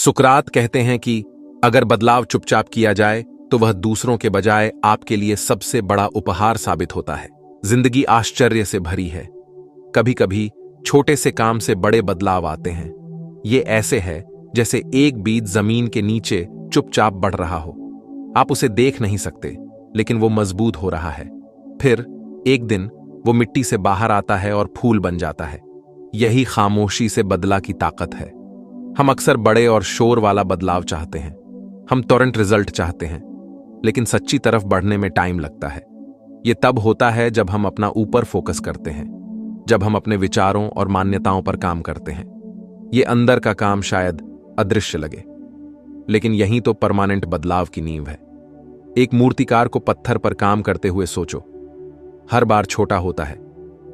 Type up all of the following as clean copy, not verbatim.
सुकरात कहते हैं कि अगर बदलाव चुपचाप किया जाए तो वह दूसरों के बजाय आपके लिए सबसे बड़ा उपहार साबित होता है। जिंदगी आश्चर्य से भरी है। कभी कभी छोटे से काम से बड़े बदलाव आते हैं। ये ऐसे है जैसे एक बीज जमीन के नीचे चुपचाप बढ़ रहा हो। आप उसे देख नहीं सकते, लेकिन वो मजबूत हो रहा है। फिर एक दिन वो मिट्टी से बाहर आता है और फूल बन जाता है। यही खामोशी से बदला की ताकत है। हम अक्सर बड़े और शोर वाला बदलाव चाहते हैं। हम तुरंत रिजल्ट चाहते हैं, लेकिन सच्ची तरफ बढ़ने में टाइम लगता है। ये तब होता है जब हम अपना ऊपर फोकस करते हैं, जब हम अपने विचारों और मान्यताओं पर काम करते हैं। ये अंदर का काम शायद अदृश्य लगे, लेकिन यही तो परमानेंट बदलाव की नींव है। एक मूर्तिकार को पत्थर पर काम करते हुए सोचो। हर बार छोटा होता है,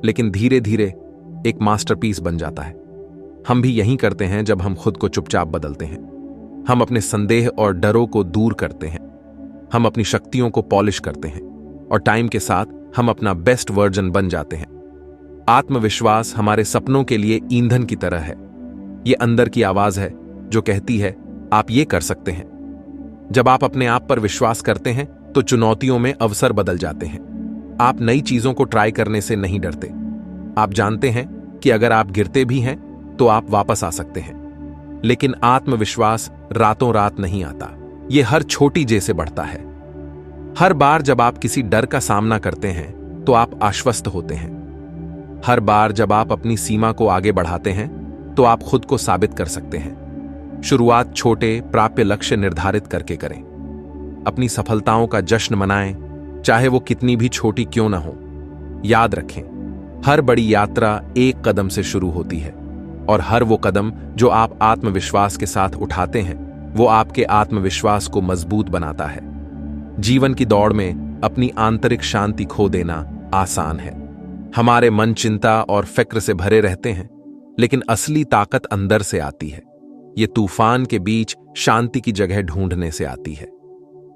लेकिन धीरे धीरे एक मास्टरपीस बन जाता है। हम भी यही करते हैं जब हम खुद को चुपचाप बदलते हैं। हम अपने संदेह और डरों को दूर करते हैं। हम अपनी शक्तियों को पॉलिश करते हैं, और टाइम के साथ हम अपना बेस्ट वर्जन बन जाते हैं। आत्मविश्वास हमारे सपनों के लिए ईंधन की तरह है। ये अंदर की आवाज है जो कहती है आप ये कर सकते हैं। जब आप अपने आप पर विश्वास करते हैं तो चुनौतियों में अवसर बदल जाते हैं। आप नई चीजों को ट्राई करने से नहीं डरते। आप जानते हैं कि अगर आप गिरते भी हैं तो आप वापस आ सकते हैं। लेकिन आत्मविश्वास रातों रात नहीं आता। यह हर छोटी जय से बढ़ता है। हर बार जब आप किसी डर का सामना करते हैं तो आप आश्वस्त होते हैं। हर बार जब आप अपनी सीमा को आगे बढ़ाते हैं तो आप खुद को साबित कर सकते हैं। शुरुआत छोटे प्राप्य लक्ष्य निर्धारित करके करें। अपनी सफलताओं का जश्न मनाएं, चाहे वो कितनी भी छोटी क्यों ना हो। याद रखें, हर बड़ी यात्रा एक कदम से शुरू होती है, और हर वो कदम जो आप आत्मविश्वास के साथ उठाते हैं वो आपके आत्मविश्वास को मजबूत बनाता है। जीवन की दौड़ में अपनी आंतरिक शांति खो देना आसान है। हमारे मन चिंता और फिक्र से भरे रहते हैं, लेकिन असली ताकत अंदर से आती है। ये तूफान के बीच शांति की जगह ढूंढने से आती है।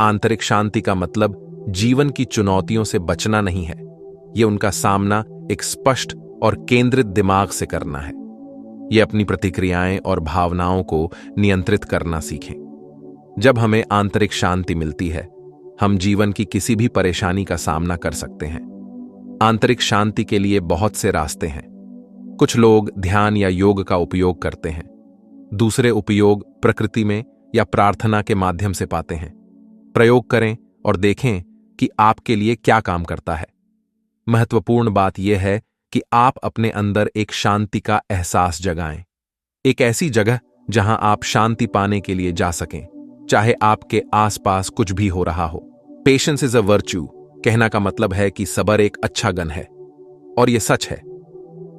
आंतरिक शांति का मतलब जीवन की चुनौतियों से बचना नहीं है। ये उनका सामना एक स्पष्ट और केंद्रित दिमाग से करना है। ये अपनी प्रतिक्रियाएं और भावनाओं को नियंत्रित करना सीखें। जब हमें आंतरिक शांति मिलती है, हम जीवन की किसी भी परेशानी का सामना कर सकते हैं। आंतरिक शांति के लिए बहुत से रास्ते हैं। कुछ लोग ध्यान या योग का उपयोग करते हैं। दूसरे उपयोग प्रकृति में या प्रार्थना के माध्यम से पाते हैं। प्रयोग करें और देखें कि आपके लिए क्या काम करता है। महत्वपूर्ण बात यह है कि आप अपने अंदर एक शांति का एहसास जगाएं। एक ऐसी जगह जहां आप शांति पाने के लिए जा सकें, चाहे आपके आसपास कुछ भी हो रहा हो। पेशेंस इज अ वर्च्यू कहना का मतलब है कि सब्र एक अच्छा गुण है, और यह सच है।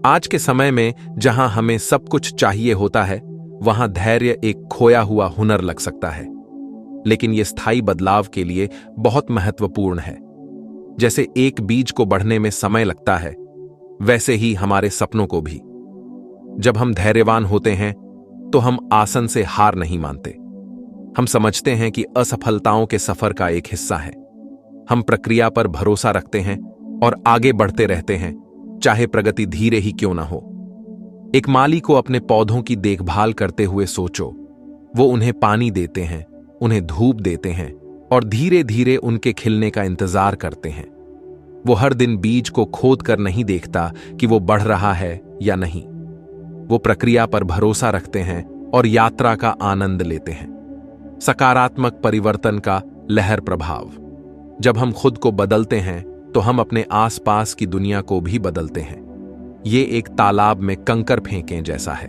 आज के समय में जहां हमें सब कुछ चाहिए होता है, वहां धैर्य एक खोया हुआ हुनर लग सकता है, लेकिन यह स्थायी बदलाव के लिए बहुत महत्वपूर्ण है। जैसे एक बीज को बढ़ने में समय लगता है, वैसे ही हमारे सपनों को भी। जब हम धैर्यवान होते हैं तो हम आसन से हार नहीं मानते। हम समझते हैं कि असफलताओं के सफर का एक हिस्सा है। हम प्रक्रिया पर भरोसा रखते हैं और आगे बढ़ते रहते हैं, चाहे प्रगति धीरे ही क्यों ना हो। एक माली को अपने पौधों की देखभाल करते हुए सोचो। वो उन्हें पानी देते हैं, उन्हें धूप देते हैं, और धीरे धीरे उनके खिलने का इंतजार करते हैं। वो हर दिन बीज को खोद कर नहीं देखता कि वो बढ़ रहा है या नहीं। वो प्रक्रिया पर भरोसा रखते हैं और यात्रा का आनंद लेते हैं। सकारात्मक परिवर्तन का लहर प्रभाव। जब हम खुद को बदलते हैं तो हम अपने आसपास की दुनिया को भी बदलते हैं। ये एक तालाब में कंकर फेंकें जैसा है।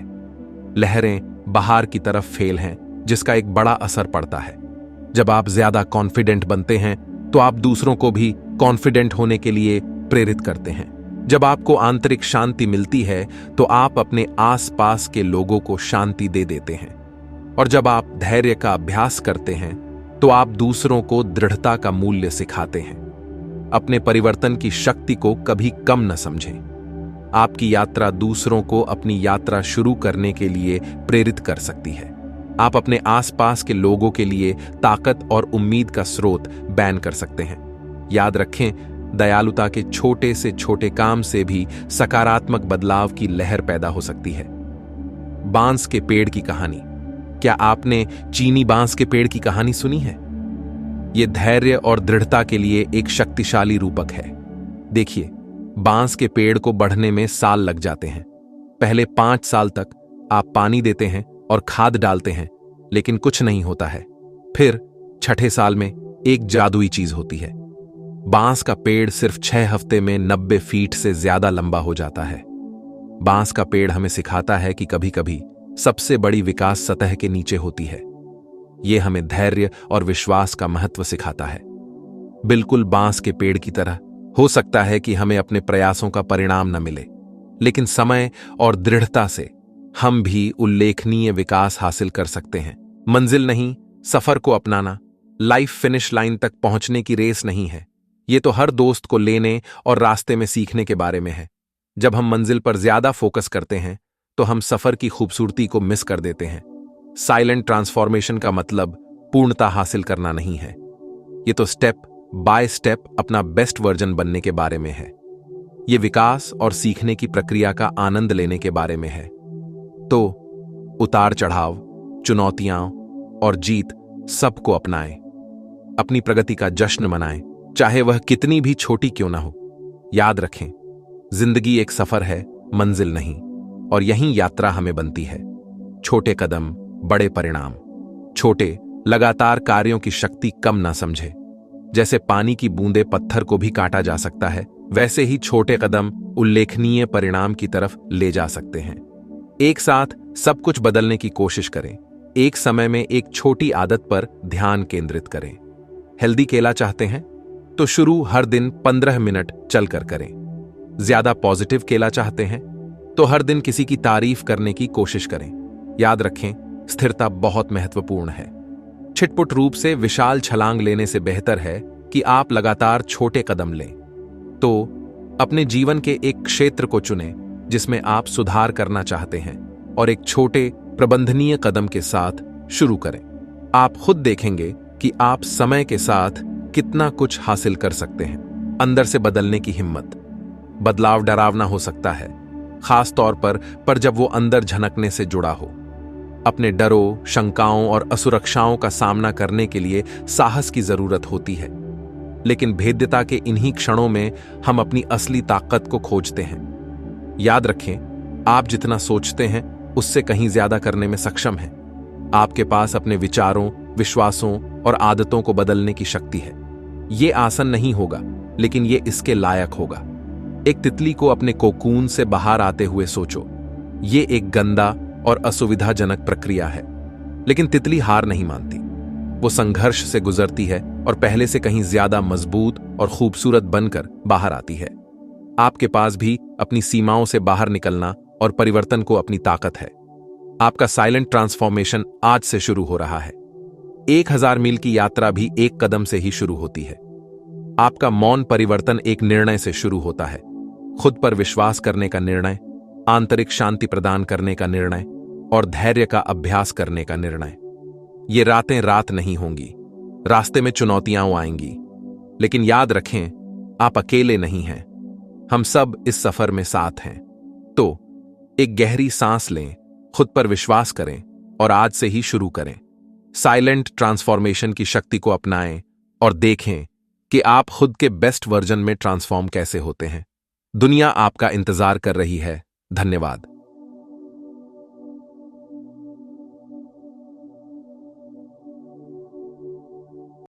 लहरें बाहर की तरफ फेल हैं, जिसका एक बड़ा असर पड़ता है। जब आप ज्यादा कॉन्फिडेंट बनते हैं तो आप दूसरों को भी कॉन्फिडेंट होने के लिए प्रेरित करते हैं। जब आपको आंतरिक शांति मिलती है तो आप अपने आसपास के लोगों को शांति दे देते हैं, और जब आप धैर्य का अभ्यास करते हैं तो आप दूसरों को दृढ़ता का मूल्य सिखाते हैं। अपने परिवर्तन की शक्ति को कभी कम न समझें। आपकी यात्रा दूसरों को अपनी यात्रा शुरू करने के लिए प्रेरित कर सकती है। आप अपने आसपास के लोगों के लिए ताकत और उम्मीद का स्रोत बैन कर सकते हैं। याद रखें, दयालुता के छोटे से छोटे काम से भी सकारात्मक बदलाव की लहर पैदा हो सकती है। बांस के पेड़ की कहानी। क्या आपने चीनी बांस के पेड़ की कहानी सुनी है? यह धैर्य और दृढ़ता के लिए एक शक्तिशाली रूपक है। देखिए, बांस के पेड़ को बढ़ने में साल लग जाते हैं। पहले 5 साल तक आप पानी देते हैं और खाद डालते हैं, लेकिन कुछ नहीं होता है। फिर 6ठे साल में एक जादुई चीज होती है। बांस का पेड़ सिर्फ 6 हफ्ते में 90 फीट से ज्यादा लंबा हो जाता है। बांस का पेड़ हमें सिखाता है कि कभी कभी सबसे बड़ी विकास सतह के नीचे होती है। यह हमें धैर्य और विश्वास का महत्व सिखाता है। बिल्कुल बांस के पेड़ की तरह हो सकता है कि हमें अपने प्रयासों का परिणाम न मिले, लेकिन समय और दृढ़ता से हम भी उल्लेखनीय विकास हासिल कर सकते हैं। मंजिल नहीं, सफर को अपनाना। लाइफ फिनिश लाइन तक पहुंचने की रेस नहीं है। ये तो हर दोस्त को लेने और रास्ते में सीखने के बारे में है। जब हम मंजिल पर ज्यादा फोकस करते हैं तो हम सफर की खूबसूरती को मिस कर देते हैं। साइलेंट ट्रांसफॉर्मेशन का मतलब पूर्णता हासिल करना नहीं है। ये तो स्टेप बाय स्टेप अपना बेस्ट वर्जन बनने के बारे में है। ये विकास और सीखने की प्रक्रिया का आनंद लेने के बारे में है। तो उतार चढ़ाव, चुनौतियां और जीत सबको अपनाएं। अपनी प्रगति का जश्न मनाएं, चाहे वह कितनी भी छोटी क्यों ना हो। याद रखें, जिंदगी एक सफर है, मंजिल नहीं, और यही यात्रा हमें बनती है। छोटे कदम, बड़े परिणाम। छोटे लगातार कार्यों की शक्ति कम ना समझे। जैसे पानी की बूंदे पत्थर को भी काटा जा सकता है, वैसे ही छोटे कदम उल्लेखनीय परिणाम की तरफ ले जा सकते हैं। एक साथ सब कुछ बदलने की कोशिश करें। एक समय में एक छोटी आदत पर ध्यान केंद्रित करें। हेल्दी केला चाहते हैं तो शुरू हर दिन 15 मिनट चलकर करें। ज्यादा पॉजिटिव केला चाहते हैं तो हर दिन किसी की तारीफ करने की कोशिश करें। याद रखें, स्थिरता बहुत महत्वपूर्ण है। छिटपुट रूप से विशाल छलांग लेने से बेहतर है कि आप लगातार छोटे कदम लें। तो अपने जीवन के एक क्षेत्र को चुनें जिसमें आप सुधार करना चाहते हैं और एक छोटे प्रबंधनीय कदम के साथ शुरू करें। आप खुद देखेंगे कि आप समय के साथ कितना कुछ हासिल कर सकते हैं। अंदर से बदलने की हिम्मत। बदलाव डरावना हो सकता है, खास तौर पर जब वो अंदर झनकने से जुड़ा हो। अपने डरों, शंकाओं और असुरक्षाओं का सामना करने के लिए साहस की जरूरत होती है, लेकिन भेद्यता के इन्हीं क्षणों में हम अपनी असली ताकत को खोजते हैं। याद रखें, आप जितना सोचते हैं उससे कहीं ज्यादा करने में सक्षम हैं। आपके पास अपने विचारों, विश्वासों और आदतों को बदलने की शक्ति है। ये आसान नहीं होगा, लेकिन ये इसके लायक होगा। एक तितली को अपने कोकून से बाहर आते हुए सोचो। ये एक गंदा और असुविधाजनक प्रक्रिया है, लेकिन तितली हार नहीं मानती। वो संघर्ष से गुजरती है और पहले से कहीं ज्यादा मजबूत और खूबसूरत बनकर बाहर आती है। आपके पास भी अपनी सीमाओं से बाहर निकलना और परिवर्तन को अपनी ताकत है। आपका साइलेंट ट्रांसफॉर्मेशन आज से शुरू हो रहा है। 1000 मील की यात्रा भी एक कदम से ही शुरू होती है। आपका मौन परिवर्तन एक निर्णय से शुरू होता है। खुद पर विश्वास करने का निर्णय, आंतरिक शांति प्रदान करने का निर्णय और धैर्य का अभ्यास करने का निर्णय। ये रातें रात नहीं होंगी। रास्ते में चुनौतियां आएंगी, लेकिन याद रखें, आप अकेले नहीं हैं। हम सब इस सफर में साथ हैं। तो एक गहरी सांस लें, खुद पर विश्वास करें और आज से ही शुरू करें। साइलेंट ट्रांसफॉर्मेशन की शक्ति को अपनाएं और देखें कि आप खुद के बेस्ट वर्जन में ट्रांसफॉर्म कैसे होते हैं। दुनिया आपका इंतजार कर रही है। धन्यवाद।